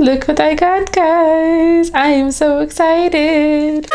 Look what I got, guys. I am so excited.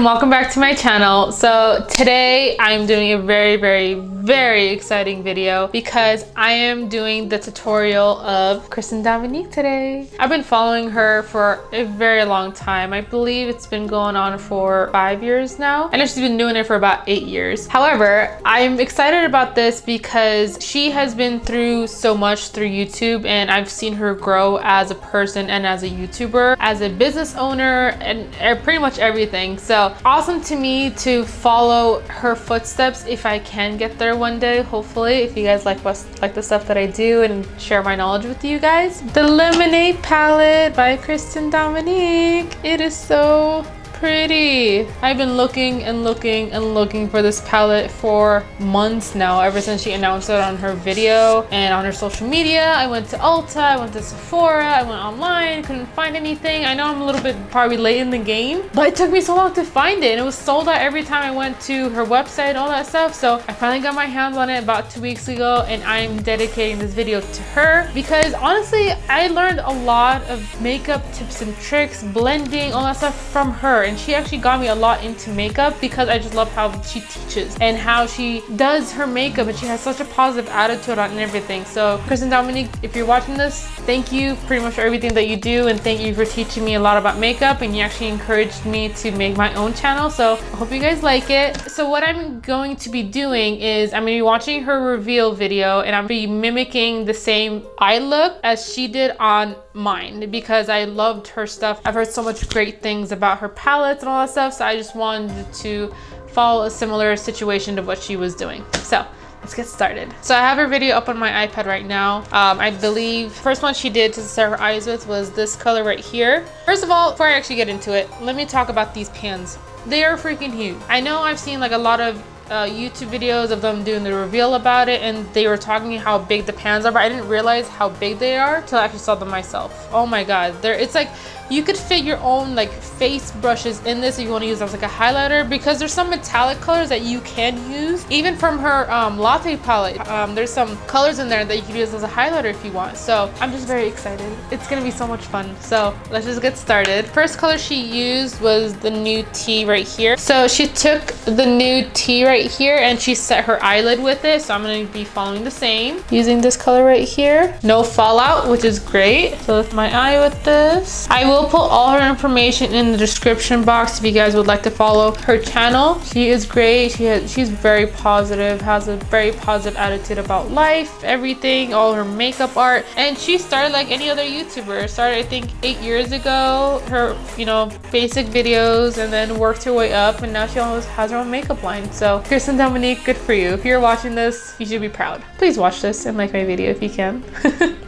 Welcome back to my channel. So today I'm doing a very exciting video because I am doing the tutorial of Christen Dominique today. I've been following her for a very long time. I believe it's been going on for 5 years now. I know she's been doing it for about 8 years. However, I'm excited about this because she has been through so much through YouTube, and I've seen her grow as a person and as a YouTuber, as a business owner, and pretty much everything. So awesome to me to follow her footsteps if I can get there one day, hopefully, if you guys like the stuff that I do and share my knowledge with you guys. The Lemonade palette by Christen Dominique. It is so pretty. I've been looking for this palette for months now, ever since she announced it on her video and on her social media. I went to Ulta, I went to Sephora, I went online, couldn't find anything. I know I'm a little bit probably late in the game, but it took me so long to find it, and it was sold out every time I went to her website and all that stuff. So I finally got my hands on it about 2 weeks ago, and I'm dedicating this video to her because honestly, I learned a lot of makeup tips and tricks, blending, all that stuff from her. And she actually got me a lot into makeup because I just love how she teaches and how she does her makeup, and she has such a positive attitude on everything. So Christen Dominique, if you're watching this, thank you pretty much for everything that you do, and thank you for teaching me a lot about makeup, and you actually encouraged me to make my own channel. So I hope you guys like it. So what I'm going to be doing is I'm going to be watching her reveal video, and I'm going to be mimicking the same eye look as she did on mine because I loved her stuff. I've heard so much great things about her palettes and all that stuff, so I just wanted to follow a similar situation to what she was doing. So let's get started. So I have her video up on my iPad right now. I believe first one she did to set her eyes with was this color right here. First of all, before I actually get into it, let me talk about these pans. They are freaking huge. I know I've seen like a lot of YouTube videos of them doing the reveal about it, and they were talking how big the pans are, but I didn't realize how big they are till I actually saw them myself. Oh my god, it's like you could fit your own like face brushes in this if you want to use as like a highlighter, because there's some metallic colors that you can use even from her latte palette. There's some colors in there that you could use as a highlighter if you want. So I'm just very excited. It's gonna be so much fun. So let's just get started. First color she used was the nude tea right here. So she took the nude tea right here and she set her eyelid with it. So I'm gonna be following the same, using this color right here. No fallout, which is great. So lift my eye with this. I will put all her information in the description box if you guys would like to follow her channel. She is great. She's very positive, has a very positive attitude about life, everything, all her makeup art. And she started like any other YouTuber. Started I think 8 years ago, her basic videos, and then worked her way up, and now she almost has her own makeup line. So Christen Dominique, good for you. If you're watching this, you should be proud. Please watch this and like my video if you can.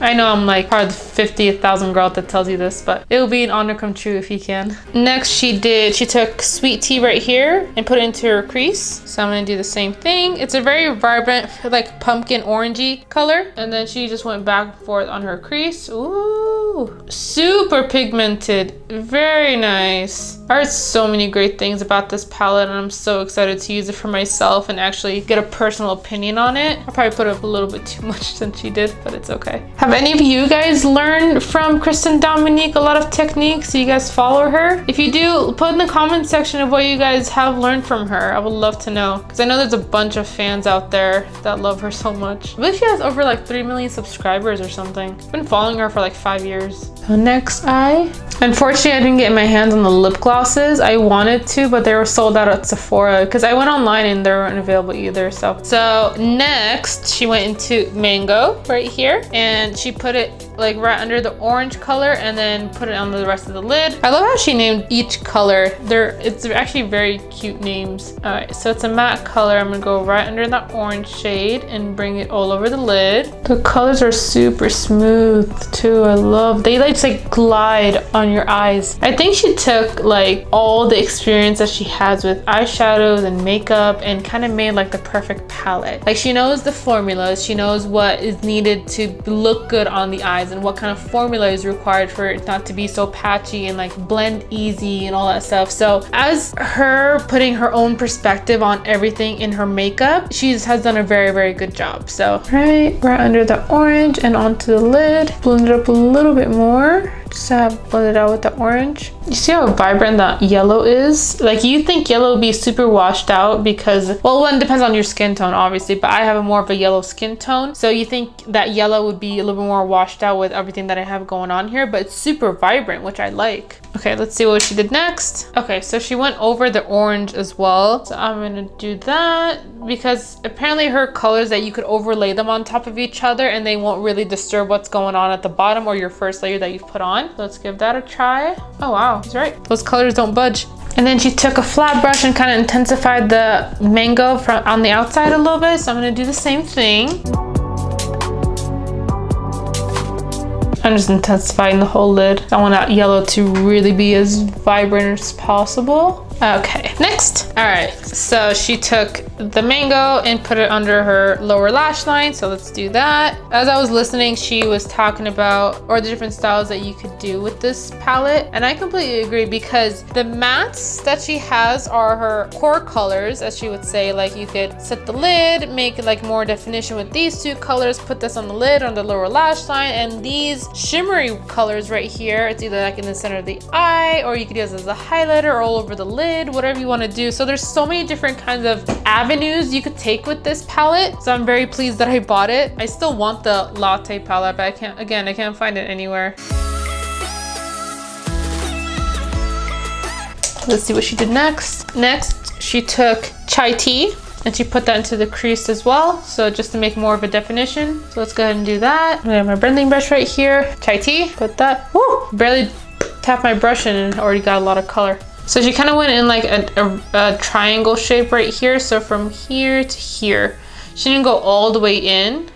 I know I'm like part of the 50,000 girl that tells you this, but it will be an honor come true if you can. Next she took sweet tea right here and put it into her crease. So I'm gonna do the same thing. It's a very vibrant like pumpkin orangey color, and then she just went back and forth on her crease. Ooh, super pigmented, very nice. I heard so many great things about this palette, and I'm so excited to use it for myself and actually get a personal opinion on it. I probably put up a little bit too much than she did, but it's okay. Have any of you guys learned from Christen Dominique a lot of techniques? Do you guys follow her? If you do, put in the comment section of what you guys have learned from her. I would love to know, because I know there's a bunch of fans out there that love her so much. I believe she has over like 3 million subscribers or something. I've been following her for like 5 years. So next eye. Unfortunately, I didn't get my hands on the lip glosses. I wanted to, but they were sold out at Sephora because I went online and they weren't available either. So next she went into Mango right here, and she put it like right under the orange color and then put it on the rest of the lid. I love how she named each color. It's actually very cute names. All right, so it's a matte color. I'm gonna go right under that orange shade and bring it all over the lid. The colors are super smooth too. I love, they like just like glide on your eyes. I think she took like all the experience that she has with eyeshadows and makeup and kind of made like the perfect palette. Like she knows the formulas, she knows what is needed to look good on the eyes has and what kind of formula is required for it not to be so patchy and like blend easy and all that stuff. So as her putting her own perspective on everything in her makeup, she has done a very, very good job. So right under the orange and onto the lid, blend it up a little bit more. Just have blend it out with the orange. You see how vibrant that yellow is? Like, you think yellow would be super washed out because, well, one depends on your skin tone obviously, but I have a more of a yellow skin tone, so you think that yellow would be a little bit more washed out with everything that I have going on here, but it's super vibrant, which I like. Okay, let's see what she did next. Okay, so she went over the orange as well, so I'm gonna do that because apparently her colors that you could overlay them on top of each other and they won't really disturb what's going on at the bottom or your first layer that you've put on. Let's give that a try. Oh wow, he's right. Those colors don't budge. And then she took a flat brush and kind of intensified the mango from on the outside a little bit. So I'm gonna do the same thing. I'm just intensifying the whole lid. I want that yellow to really be as vibrant as possible. Okay, next. All right, so she took the mango and put it under her lower lash line. So let's do that. As I was listening, she was talking about the different styles that you could do with this palette. And I completely agree because the mattes that she has are her core colors, as she would say. Like, you could set the lid, make like more definition with these two colors, put this on the lid, on the lower lash line, and these shimmery colors right here, it's either like in the center of the eye, or you could use it as a highlighter or all over the lid, whatever you want to do. So there's so many different kinds of avenues you could take with this palette. So I'm very pleased that I bought it. I still want the latte palette, but I can't find it anywhere. Let's see what she did next. Next, she took chai tea and she put that into the crease as well. So just to make more of a definition. So let's go ahead and do that. I have my blending brush right here. Chai tea, put that. Woo! Barely tapped my brush in and already got a lot of color. So she kind of went in like a triangle shape right here. So from here to here. She didn't go all the way in.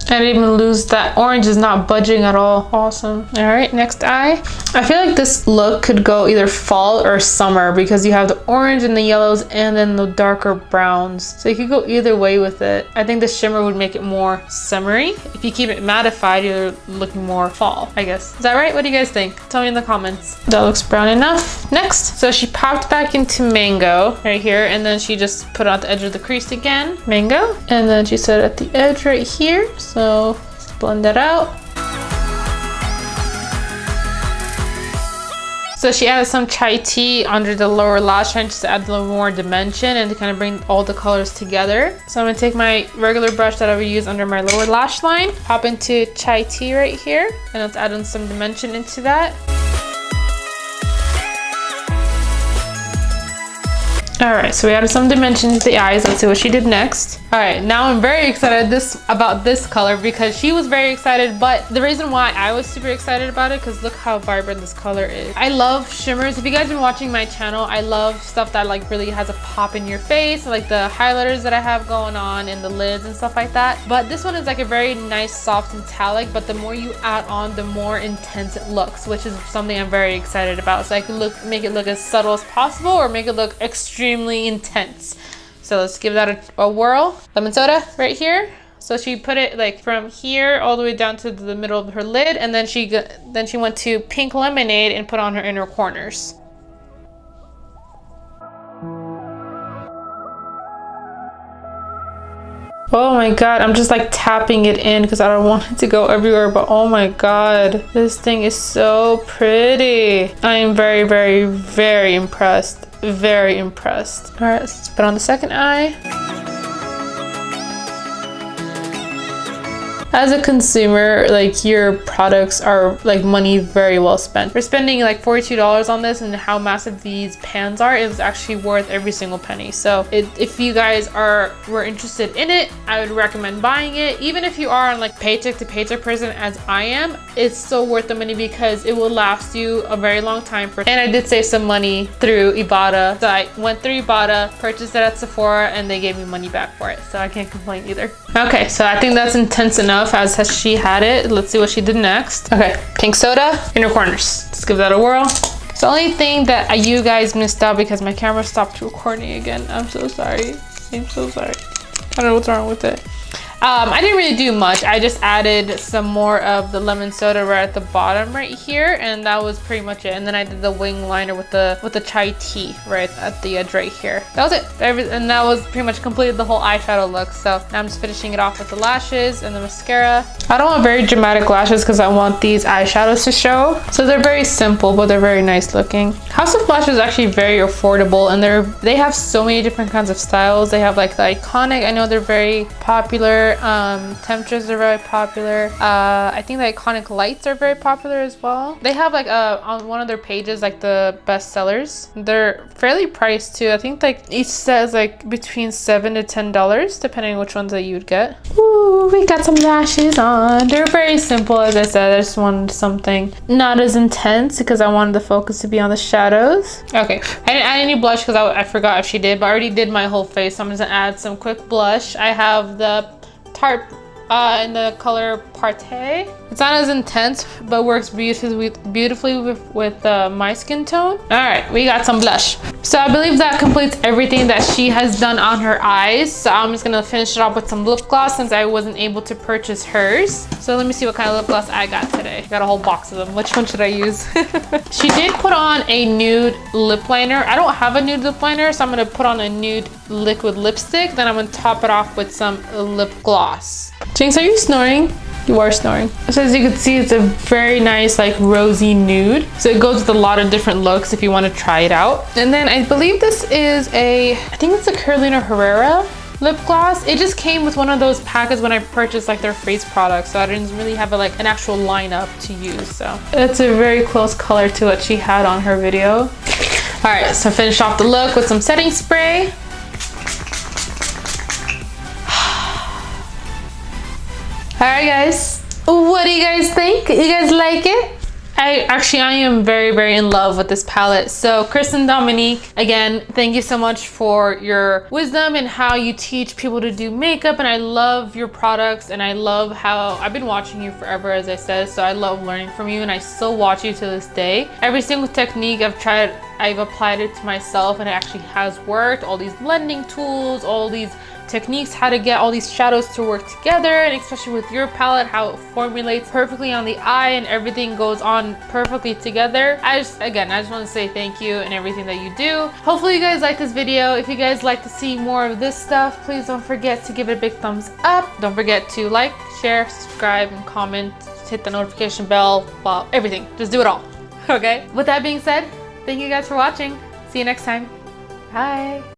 I didn't even lose that. Orange is not budging at all. Awesome. All right, next eye. I feel like this look could go either fall or summer because you have the orange and the yellows and then the darker browns. So you could go either way with it. I think the shimmer would make it more summery. If you keep it mattified, you're looking more fall, I guess. Is that right? What do you guys think? Tell me in the comments. That looks brown enough. Next, so she popped back into mango right here, and then she just put it on the edge of the crease again. Mango. And then she set it at the edge right here. So let's blend that out. So she added some chai tea under the lower lash line just to add a little more dimension and to kind of bring all the colors together. So I'm gonna take my regular brush that I would use under my lower lash line, pop into chai tea right here, and let's add in some dimension into that. All right, so we added some dimension to the eyes. Let's see what she did next. All right, now I'm very excited about this color because she was very excited, but the reason why I was super excited about it, because look how vibrant this color is. I love shimmers. If you guys have been watching my channel, I love stuff that like really has a pop in your face, like the highlighters that I have going on and the lids and stuff like that. But this one is like a very nice soft metallic, but the more you add on, the more intense it looks, which is something I'm very excited about. So I can make it look as subtle as possible or make it look extremely intense. So let's give that a whirl. Lemon soda right here. So she put it like from here all the way down to the middle of her lid, and then she went to pink lemonade and put on her inner corners. Oh my god, I'm just like tapping it in because I don't want it to go everywhere, but oh my god, this thing is so pretty. I am very, very, very impressed. Very impressed. All right, let's put on the second eye. As a consumer, like, your products are like money very well spent. For spending like $42 on this and how massive these pans are, it was actually worth every single penny. So if you guys were interested in it, I would recommend buying it. Even if you are on like paycheck to paycheck person as I am, it's so worth the money because it will last you a very long time. And I did save some money through Ibotta. So I went through Ibotta, purchased it at Sephora, and they gave me money back for it. So I can't complain either. Okay, so I think that's intense enough as she had it. Let's see what she did next. Okay, pink soda, inner corners. Let's give that a whirl. It's the only thing that you guys missed out because my camera stopped recording again. I'm so sorry. I'm so sorry. I don't know what's wrong with it. I didn't really do much. I just added some more of the lemon soda right at the bottom right here, and that was pretty much it. And then I did the wing liner with the chai tea right at the edge right here. That was it. And that was pretty much completed the whole eyeshadow look. So now I'm just finishing it off with the lashes and the mascara. I don't want very dramatic lashes because I want these eyeshadows to show. So they're very simple, but they're very nice looking. House of Blush is actually very affordable, and they have so many different kinds of styles. They have like the iconic, I know they're very popular. Temptress are very popular. I think the iconic lights are very popular as well. They have like on one of their pages like the best sellers. They're fairly priced too. I think like each set is like between $7 to $10 depending on which ones that you would get. Ooh, we got some lashes on. They're very simple, as I said. I just wanted something not as intense because I wanted the focus to be on the shadows. Okay, I didn't add any blush because I forgot if she did, but I already did my whole face, so I'm just gonna add some quick blush. I have the Tarte in the color Paaarty. It's not as intense, but works beautifully with my skin tone. All right, we got some blush. So I believe that completes everything that she has done on her eyes. So I'm just gonna finish it off with some lip gloss since I wasn't able to purchase hers. So let me see what kind of lip gloss I got today. Got a whole box of them. Which one should I use? She did put on a nude lip liner. I don't have a nude lip liner, so I'm gonna put on a nude liquid lipstick. Then I'm gonna top it off with some lip gloss. Jinx, are you snoring? You are snoring. So as you can see, it's a very nice like rosy nude. So it goes with a lot of different looks if you want to try it out. And then I believe this is I think it's a Carolina Herrera lip gloss. It just came with one of those packets when I purchased like their face products. So I didn't really have like an actual lineup to use. So it's a very close color to what she had on her video. All right, so finish off the look with some setting spray. All right, guys, what do you guys think? You guys like it? I am very, very in love with this palette. So Christen Dominique, again, thank you so much for your wisdom and how you teach people to do makeup. And I love your products, and I love how I've been watching you forever, as I said. So I love learning from you, and I still watch you to this day. Every single technique I've tried, I've applied it to myself, and it actually has worked. All these blending tools, all these techniques, how to get all these shadows to work together, and especially with your palette, how it formulates perfectly on the eye and everything goes on perfectly together. I just want to say thank you and everything that you do. Hopefully you guys like this video. If you guys like to see more of this stuff, please don't forget to give it a big thumbs up. Don't forget to like, share, subscribe, and comment. Just hit the notification bell, well, everything. Just do it all. Okay? With that being said, thank you guys for watching. See you next time. Bye.